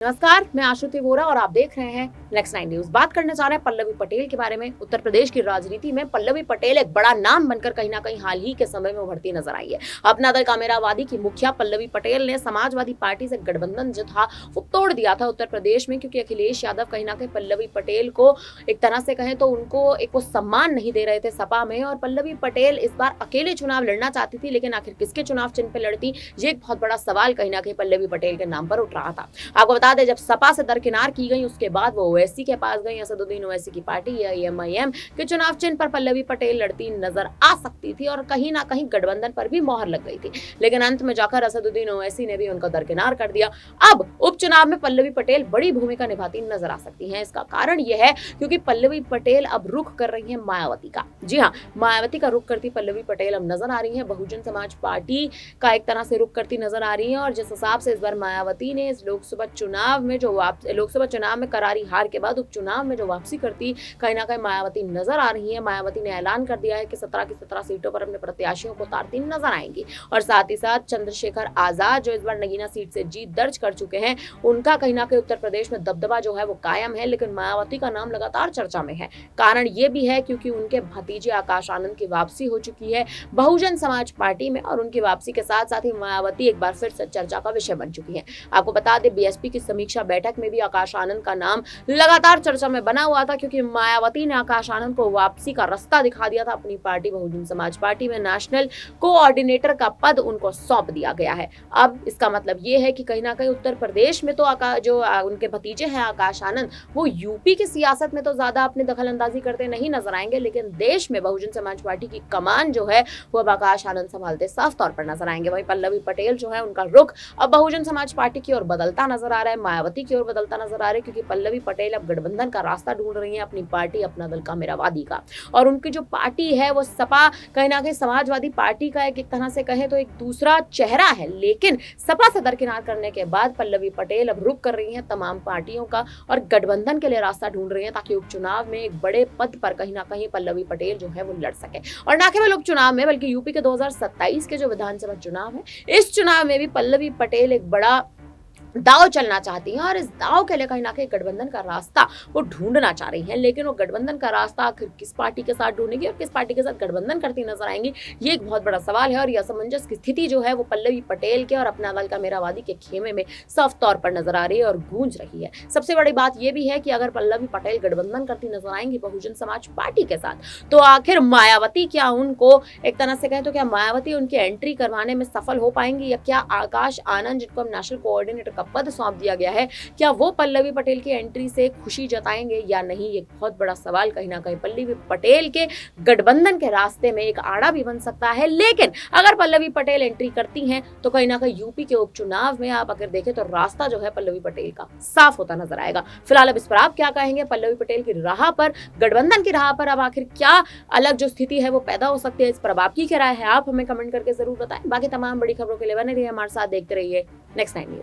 नमस्कार, मैं आश्रुति वोरा और आप देख रहे हैं नेक्स्ट 9 न्यूज। बात करने जा रहे हैं पल्लवी पटेल के बारे में। उत्तर प्रदेश की राजनीति में पल्लवी पटेल एक बड़ा नाम बनकर कहीं ना कहीं हाल ही के समय में उभरती नजर आई है। अपना दल कामेरावादी की मुखिया पल्लवी पटेल ने समाजवादी पार्टी से गठबंधन जो था वो तोड़ दिया था उत्तर प्रदेश में, क्योंकि अखिलेश यादव कहीं ना कहीं पल्लवी पटेल को एक तरह से कहें तो उनको एक वो सम्मान नहीं दे रहे थे सपा में, और पल्लवी पटेल इस बार अकेले चुनाव लड़ना चाहती थी, लेकिन आखिर किसके चुनाव चिन्ह पर लड़ती, ये एक बहुत बड़ा सवाल कहीं ना कहीं पल्लवी पटेल के नाम पर उठ रहा था। आपको बता दें, जब सपा से दरकिनार की गई उसके बाद वो ओवैसी के पास गई। असदुद्दीन ओवैसी की पार्टी या एमआईएम के चुनाव चिन्ह पर पल्लवी पटेल लड़ती नजर आ सकती थी और कहीं ना कहीं गठबंधन पर भी मोहर लग गई थी, लेकिन अंत में जाकर असदुद्दीन ओवैसी ने भी उनका दरकिनार कर दिया। अब उपचुनाव में पल्लवी पटेल बड़ी भूमिका निभाती नजर आ सकती हैं। इसका कारण यह है क्योंकि पल्लवी पटेल अब रुख कर रही है मायावती का। जी हाँ, मायावती का रुख करती पल्लवी पटेल अब नजर आ रही है। बहुजन समाज पार्टी का एक तरह से रुख करती नजर आ रही है, और जिस हिसाब से इस बार मायावती ने इस लोकसभा चुनाव में करारी हार के बाद उपचुनाव में जो वापसी करती कहीं ना कहीं मायावती नजर आ रही है। मायावती ने ऐलान कर दिया है कि 17 की 17 सीटों पर अपने प्रत्याशियों को उतारती नजर आएंगी, और साथ ही साथ चंद्रशेखर आजाद जो इस बार नगीना सीट से जीत दर्ज कर चुके हैं, उनका कहीं ना कहीं उत्तर प्रदेश में दबदबा जो है वो कायम है। लेकिन मायावती का नाम लगातार चर्चा में है। कारण ये भी है क्योंकि उनके भतीजे आकाश आनंद की वापसी हो चुकी है बहुजन समाज पार्टी में, और उनकी वापसी के साथ साथ ही मायावती एक बार फिर से चर्चा का विषय बन चुकी है। आपको बता दें, बीएसपी की समीक्षा बैठक में भी आकाश आनंद का नाम लगातार चर्चा में बना हुआ था, क्योंकि मायावती ने आकाश आनंद को वापसी का रास्ता दिखा दिया था। अपनी पार्टी बहुजन समाज पार्टी में नेशनल कोऑर्डिनेटर का पद उनको सौंप दिया गया है। अब इसका मतलब ये है कि कहीं ना कहीं उत्तर प्रदेश में तो उनके भतीजे हैं आकाश आनंद, वो यूपी की सियासत में तो ज्यादा अपनी दखल अंदाजी करते नहीं नजर आएंगे, लेकिन देश में बहुजन समाज पार्टी की कमान जो है वो अब आकाश आनंद संभालते साफ तौर पर नजर आएंगे। वहीं पल्लवी पटेल जो है उनका रुख अब बहुजन समाज पार्टी की ओर बदलता नजर आ रहा है, मायावती की ओर बदलता नजर आ रहा है, क्योंकि पल्लवी पटेल अब गठबंधन का रास्ता ढूंढ रही है अपनी पार्टी अपना दल कामेरावादी का। और उनकी जो पार्टी है वो सपा कहीं ना कहीं समाजवादी पार्टी का एक तरह से कहें तो एक दूसरा चेहरा है, लेकिन सपा से दरकिनार करने के बाद पल्लवी पटेल अब रुख कर रही है तमाम पार्टियों का और गठबंधन के लिए रास्ता ढूंढ रही है, ताकि उपचुनाव में एक बड़े पद पर कहीं ना कहीं पल्लवी पटेल जो है वो लड़ सके। और न केवल उपचुनाव में बल्कि यूपी के 2027 के जो विधानसभा चुनाव है, इस चुनाव में भी पल्लवी पटेल एक बड़ा दाव चलना चाहती हैं, और इस दाव के लिए कहीं ना कहीं गठबंधन का रास्ता वो ढूंढना चाह रही हैं। लेकिन वो गठबंधन का रास्ता आखिर किस पार्टी के साथ ढूंढेगी और किस पार्टी के साथ गठबंधन करती नजर आएंगी, ये एक बहुत बड़ा सवाल है। और यह असमंजस की स्थिति जो है वो पल्लवी पटेल के और अपना दल कामेरावादी के खेमे में साफ तौर पर नजर आ रही है और गूंज रही है। सबसे बड़ी बात यह भी है कि अगर पल्लवी पटेल गठबंधन करती नजर आएंगी बहुजन समाज पार्टी के साथ, तो आखिर मायावती क्या उनको एक तरह से कहें तो क्या मायावती उनकी एंट्री करवाने में सफल हो पाएंगी, या क्या आकाश आनंद जिनको नेशनल कोऑर्डिनेटर का पद सौंप दिया गया है, क्या वो पल्लवी पटेल की एंट्री से खुशी जताएंगे या नहीं, ये बहुत बड़ा सवाल कहीं ना कहीं पल्लवी पटेल के गठबंधन के रास्ते में एक आड़ा भी बन सकता है। लेकिन अगर पल्लवी पटेल एंट्री करती हैं तो कहीं ना कहीं यूपी के उपचुनाव में आप अगर देखें तो रास्ता जो है पल्लवी पटेल का साफ होता नजर आएगा। फिलहाल अब इस पर आप क्या कहेंगे? पल्लवी पटेल की राह पर, गठबंधन की राह पर अब आखिर क्या अलग जो स्थिति है वो पैदा हो सकती है? इस पर अब आपकी क्या राय है? आप हमें कमेंट करके जरूर बताएं। बाकी तमाम बड़ी खबरों के लिए बने रहिए हमारे साथ, देखते रहिए नेक्स्ट 9 न्यूज।